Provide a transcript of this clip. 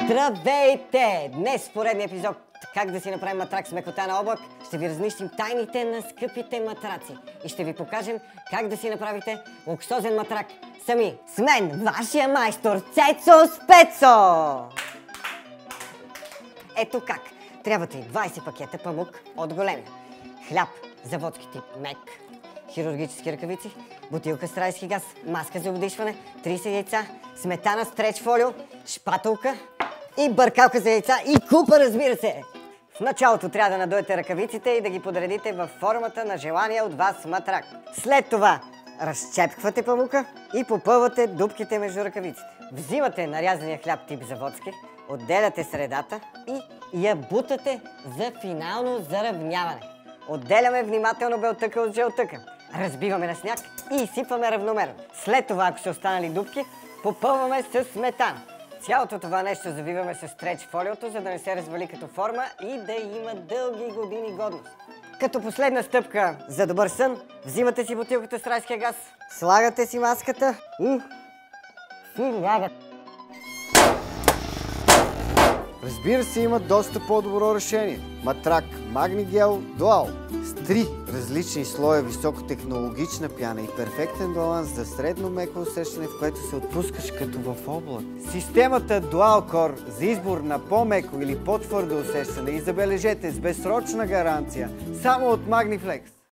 Здравейте! Днес в поредния епизод как да си направим матрак с мекота на облак ще ви разнищим тайните на скъпите матраци и ще ви покажем как да си направите луксозен матрак сами с мен, вашия майстор Цецо Спецо! Ето как. Трябват ви 20 пакета памук от големия, хляб заводски тип мек, хирургически ръкавици, бутилка с райски газ, маска за удишване, 30 яйца, сметана с стреч фолио, шпателка и бъркалка за яйца и купа, разбира се! В началото трябва да надуете ръкавиците и да ги подредите във формата на желания от вас матрак. След това разчепквате памука и попълвате дупките между ръкавиците. Взимате нарязания хляб тип заводски, отделяте средата и я бутате за финално заравняване. Отделяме внимателно белтъка от жълтъка. Разбиваме на сняг и изсипваме равномерно. След това, ако са останали дупки, попълваме с сметана. Цялото това нещо завиваме с стреч фолиото, за да не се развали като форма и да има дълги години годност. Като последна стъпка за добър сън, взимате си бутилката с райския газ, слагате си маската и си лягате. Разбира се, има доста по-добро решение. Матрак Магнигел Дуал с 3 различни слоя високотехнологична пяна и перфектен баланс за средно меко усещане, в което се отпускаш като в облак. Системата Dual Core за избор на по-меко или по-твърдо усещане и забележете с безсрочна гаранция само от Магнифлекс.